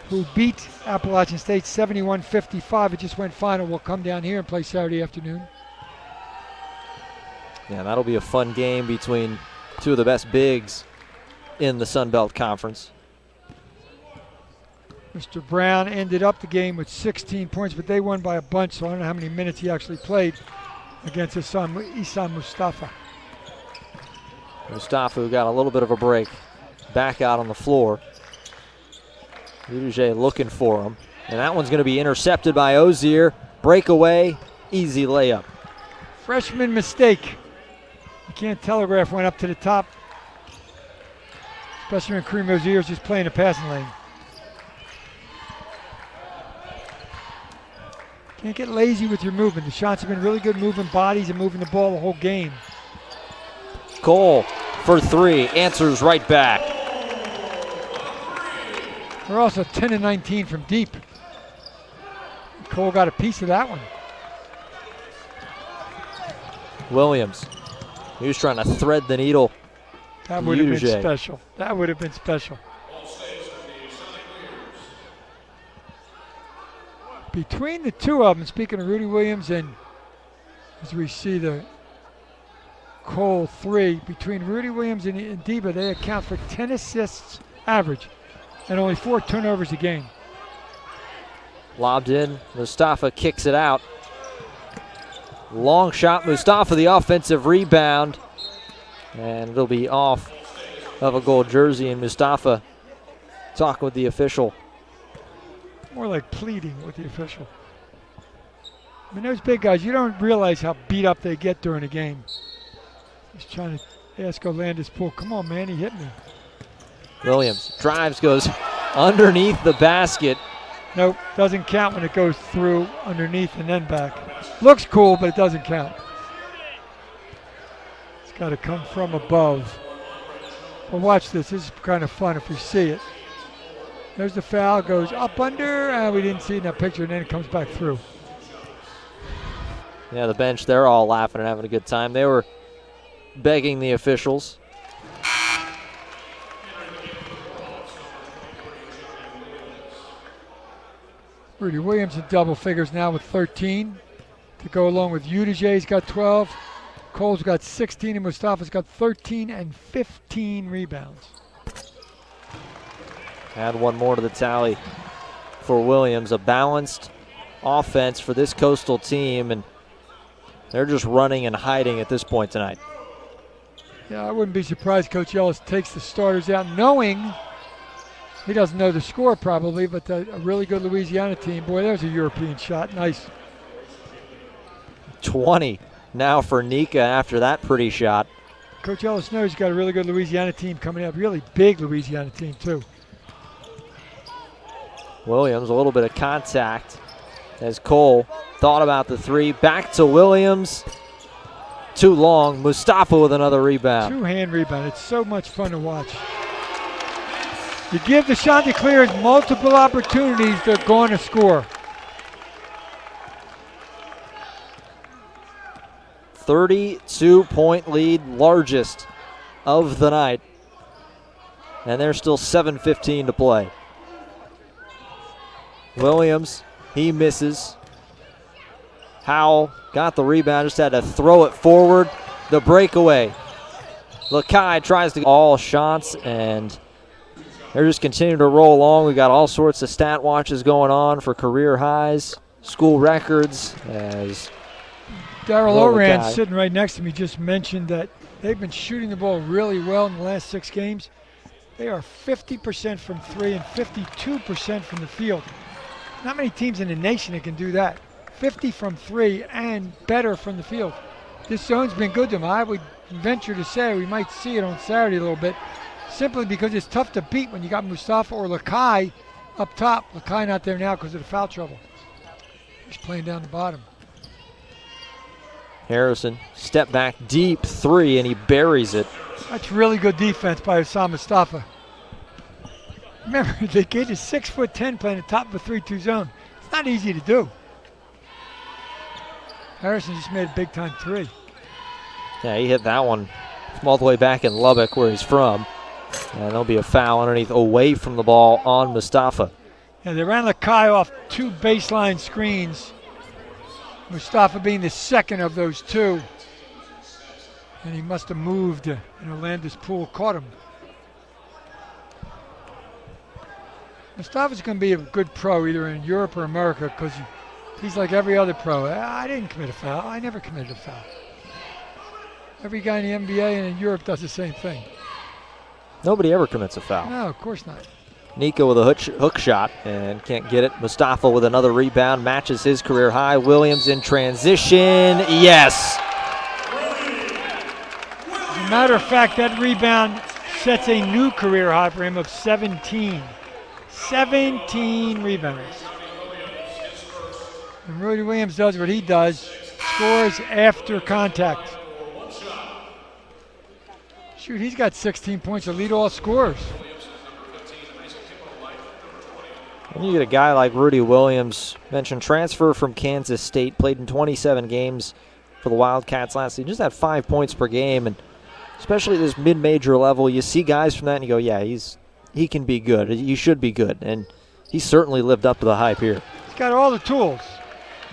who beat Appalachian State 71-55, it just went final, will come down here and play Saturday afternoon.
Yeah, that'll be a fun game between two of the best bigs in the Sun Belt Conference.
Mr. Brown ended up the game with 16 points, but they won by a bunch, so I don't know how many minutes he actually played against his son, Issam Mustafa.
Mustafa, who got a little bit of a break, back out on the floor. Udije looking for him, and that one's going to be intercepted by Ozier. Breakaway, easy layup.
Freshman mistake. You can't telegraph one up to the top, especially when Kareem Ozier is just playing a passing lane. Can't get lazy with your movement. The shots have been really good moving bodies and moving the ball the whole game.
Cole for three, answers right back.
We're also 10 and 19 from deep. Cole got a piece of that one.
Williams, he was trying to thread the needle.
That would have been special. That would have been special. Between the two of them, speaking of Rudy Williams and as we see the Cole three, between Rudy Williams and Ndiba, they account for 10 assists average and only 4 turnovers a game.
Lobbed in, Mustafa kicks it out. Long shot, Mustafa the offensive rebound, and it'll be off of a gold jersey, and Mustafa talking with the official.
More like pleading with the official. I mean, those big guys, you don't realize how beat up they get during a game. He's trying to ask Orlandis Poole, come on, man, he hit me.
Williams drives, goes underneath the basket.
Nope, doesn't count when it goes through, underneath, and then back. Looks cool, but it doesn't count. It's got to come from above. Well, watch this. This is kind of fun if we see it. There's the foul, goes up under, we didn't see it in that picture, and then it comes back through.
Yeah, the bench, they're all laughing and having a good time. They were begging the officials.
Rudy Williams in double figures now with 13 to go along with Udije. He's got 12. Cole's got 16, and Mustafa's got 13 and 15 rebounds.
Add one more to the tally for Williams. A balanced offense for this Coastal team, and they're just running and hiding at this point tonight.
Yeah, I wouldn't be surprised Coach Ellis takes the starters out, knowing he doesn't know the score probably, but a really good Louisiana team. Boy, there's a European shot. Nice.
20 now for Nika after that pretty shot.
Coach Ellis knows he's got a really good Louisiana team coming up. Really big Louisiana team, too.
Williams, a little bit of contact as Cole thought about the three. Back to Williams. Too long. Mustafa with another rebound.
Two-hand rebound. It's so much fun to watch. You give the Chanticleers multiple opportunities, they're going to score.
32-point lead, largest of the night. And there's still 7:15 to play. Williams, he misses. Howell got the rebound, just had to throw it forward. The breakaway. Lakai tries to all shots, and they're just continuing to roll along. We got all sorts of stat watches going on for career highs, school records. As
Daryl Oran, sitting right next to me, just mentioned that they've been shooting the ball really well in the last 6 games. They are 50% from 3 and 52% from the field. Not many teams in the nation that can do that. 50 from 3 and better from the field. This zone's been good to them. I would venture to say we might see it on Saturday a little bit, simply because it's tough to beat when you got Mustafa or Lakai up top. Lakai not there now because of the foul trouble. He's playing down the bottom.
Harrison, step back deep 3, and he buries it.
That's really good defense by Hassan Mustafa. Remember, the kid is 6'10", playing the top of a 3-2 zone. It's not easy to do. Harrison just made a big-time 3.
Yeah, he hit that one from all the way back in Lubbock, where he's from. And there'll be a foul underneath, away from the ball on Mustafa.
Yeah, they ran Lakai off 2 baseline screens. Mustafa being the second of those 2. And he must have moved, and Landis Poole caught him. Mustafa's going to be a good pro either in Europe or America, because he's like every other pro. I didn't commit a foul. I never committed a foul. Every guy in the NBA and in Europe does the same thing.
Nobody ever commits a foul.
No, of course not.
Nico with a hook shot and can't get it. Mustafa with another rebound, matches his career high. Williams in transition. Yes.
As a matter of fact, that rebound sets a new career high for him of 17. 17 rebounds. And Rudy Williams does what he does, scores after contact. Shoot, he's got 16 points to lead all scorers.
When you get a guy like Rudy Williams, mentioned transfer from Kansas State, played in 27 games for the Wildcats last season, just had 5 points per game, and especially at this mid-major level, you see guys from that and you go, yeah, he can be good. He should be good, and he certainly lived up to the hype here.
He's got all the tools,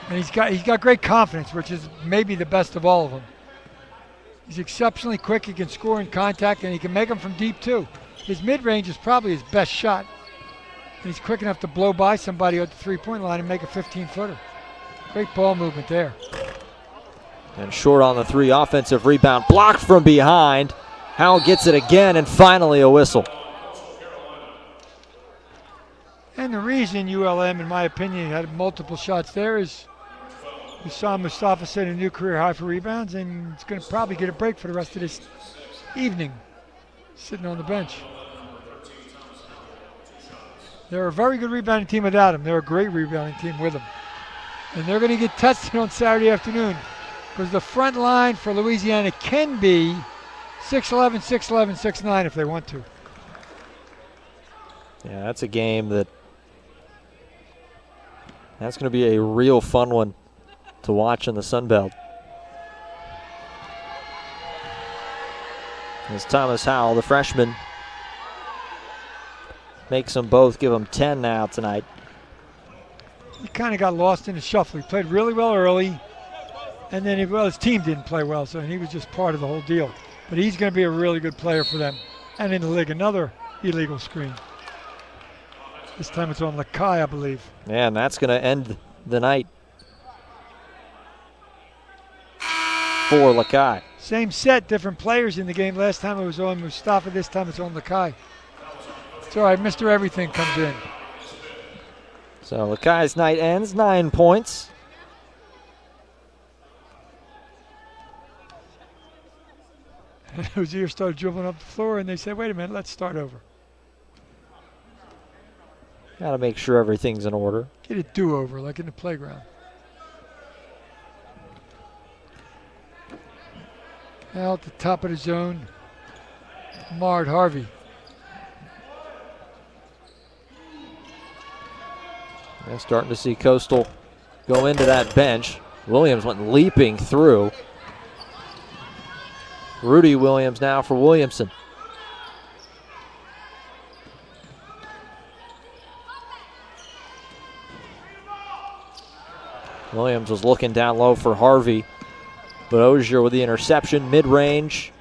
and he's got great confidence, which is maybe the best of all of them. He's exceptionally quick. He can score in contact, and he can make them from deep too. His mid-range is probably his best shot. And he's quick enough to blow by somebody at the three-point line and make a 15-footer. Great ball movement there.
And short on the 3, offensive rebound, blocked from behind. Howell gets it again, and finally a whistle.
And the reason ULM, in my opinion, had multiple shots there is we saw Mustafa set a new career high for rebounds, and it's going to probably get a break for the rest of this evening, sitting on the bench. They're a very good rebounding team without him. They're a great rebounding team with him. And they're going to get tested on Saturday afternoon, because the front line for Louisiana can be 6'11", 6'11", 6'9" if they want to.
Yeah, that's a game that's going to be a real fun one to watch in the Sun Belt. As Thomas Howell, the freshman, makes them both, give them 10 now tonight.
He kind of got lost in the shuffle. He played really well early, and then his team didn't play well, so he was just part of the whole deal. But he's going to be a really good player for them. And in the league, another illegal screen. This time it's on Lakai, I believe.
Yeah, and that's going to end the night for Lakai.
Same set, different players in the game. Last time it was on Mustafa, this time it's on Lakai. It's all right, Mr. Everything comes in.
So Lakai's night ends, 9 points.
Ozier started dribbling up the floor, and they said, wait a minute, let's start over.
Got to make sure everything's in order.
Get a do-over, like in the playground. Now at the top of the zone, Mard Harvey.
They're starting to see Coastal go into that bench. Williams went leaping through. Rudy Williams now for Williamson. Williams was looking down low for Harvey, but Ozier with the interception, mid-range.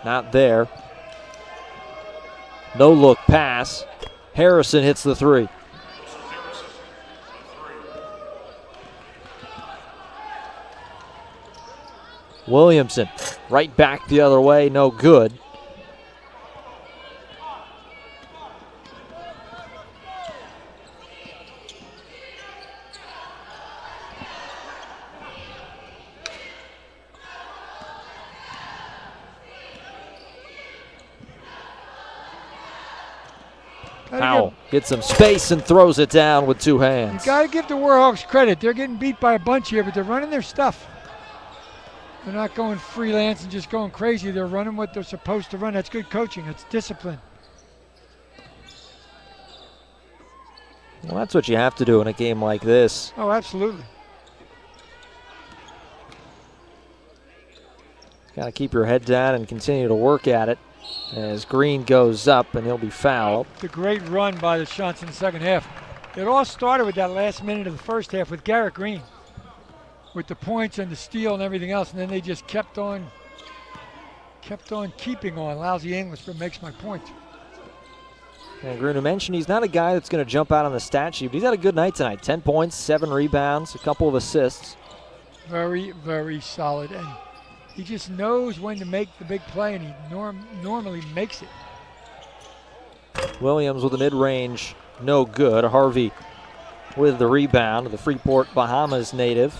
Not there. No look pass. Harrison hits the 3. Williamson right back the other way, no good. Howell gets some space and throws it down with two
You
hands.
got to give the Warhawks credit. They're getting beat by a bunch here, but they're running their stuff. They're not going freelance and just going crazy. They're running what they're supposed to run. That's good coaching. That's discipline.
Well, that's what you have to do in a game like this.
Oh, absolutely.
Got to keep your head down and continue to work at it as Green goes up and he'll be fouled.
It's a great run by the Shants in the second half. It all started with that last minute of the first half with Garrett Green, with the points and the steal and everything else, and then they just kept on keeping on. Lousy English, but makes my point.
And Gruner mentioned he's not a guy that's going to jump out on the stat sheet, but he's had a good night tonight. 10 points, 7 rebounds, a couple of assists.
Very, very solid, and he just knows when to make the big play, and he normally makes it.
Williams with a mid-range, no good. Harvey with the rebound, the Freeport, Bahamas native.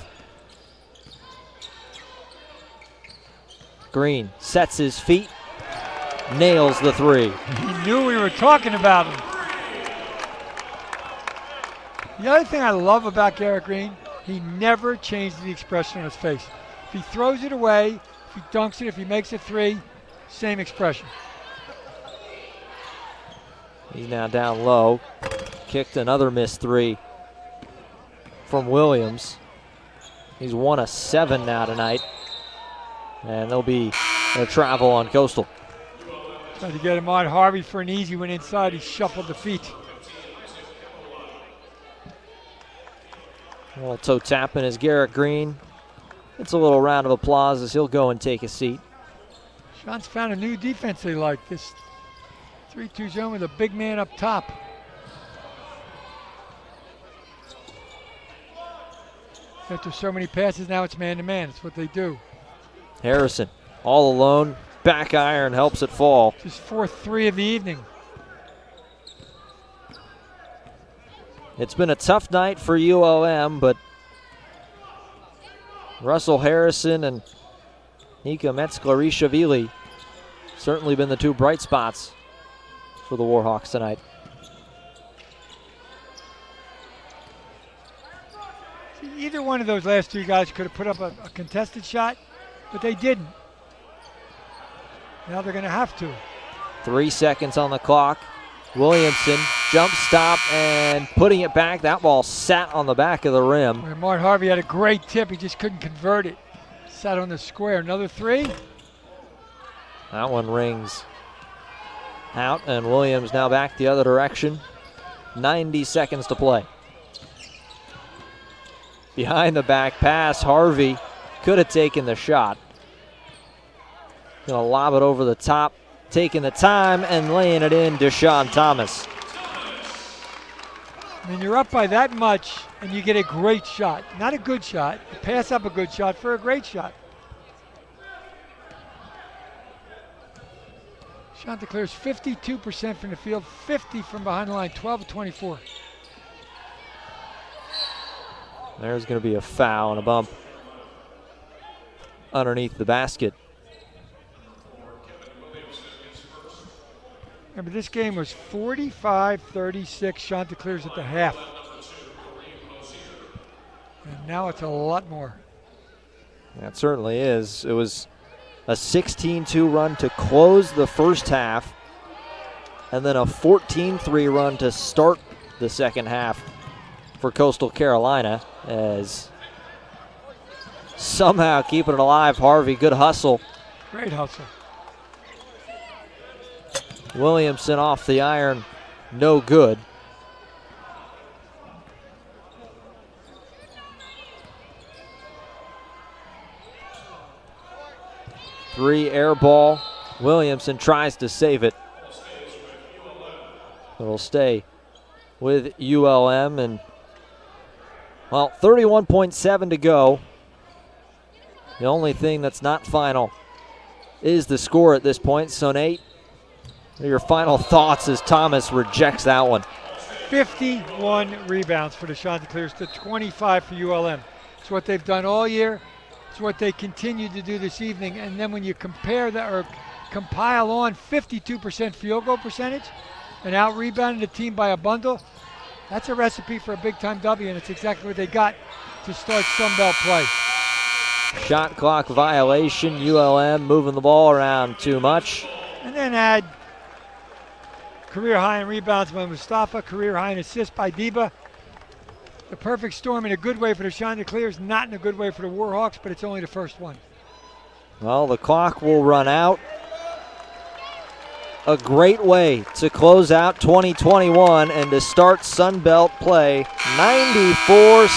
Green sets his feet, nails the three.
He knew we were talking about him. The other thing I love about Garrett Green, he never changes the expression on his face. If he throws it away, if he dunks it, if he makes a three, same expression.
He's now down low. Kicked another missed three from Williams. He's 1 of 7 now tonight. And there'll be a travel on Coastal.
Tried to get him on. Harvey for an easy one inside. He shuffled the feet.
A little toe tapping as Garrett Green. It's a little round of applause as he'll go and take a seat.
Sean's found a new defense they like. This 3-2 zone with a big man up top. After so many passes, now it's man-to-man. It's what they do.
Harrison all alone. Back iron helps it fall.
Just 4-3 of the evening.
It's been a tough night for ULM, but Russell Harrison and Nika Metzler-Ishvili certainly been the two bright spots for the Warhawks tonight.
Either one of those last two guys could have put up a contested shot, but they didn't. Now they're going to have to.
3 seconds on the clock. Williamson, jump stop, and putting it back. That ball sat on the back of the rim.
Where Mart Harvey had a great tip. He just couldn't convert it. Sat on the square. Another three.
That one rings out, and Williams now back the other direction. 90 seconds to play. Behind the back pass, Harvey could have taken the shot. Gonna lob it over the top, taking the time and laying it in, Deshaun Thomas.
When you're up by that much and you get a great shot, not a good shot, you pass up a good shot for a great shot. Chanticleer's 52% from the field, 50 from behind the line, 12 of 24.
There's going to be a foul and a bump underneath the basket.
Remember, this game was 45-36 Chanticleers at the half. And now it's a lot more.
That certainly is. It was a 16-2 run to close the first half, and then a 14-3 run to start the second half for Coastal Carolina, as somehow keeping it alive. Harvey, good hustle.
Great hustle.
Williamson off the iron, no good. Three air ball. Williamson tries to save it. It'll stay with ULM, and well, 31.7 to go. The only thing that's not final is the score at this point. So Nate, your final thoughts as Thomas rejects that one.
51 rebounds for the Chanticleers to 25 for ULM. It's what they've done all year. It's what they continue to do this evening. And then when you compare that or compile on 52% field goal percentage, and out-rebounded the team by a bundle, that's a recipe for a big-time W, and it's exactly what they got to start Sunbelt play.
Shot clock violation. ULM moving the ball around too much.
And then add career high in rebounds by Mustafa, career high in assists by Deba. The perfect storm in a good way for the Chanticleers, not in a good way for the Warhawks, but it's only the first one.
Well, the clock will run out. A great way to close out 2021 and to start Sunbelt play. 94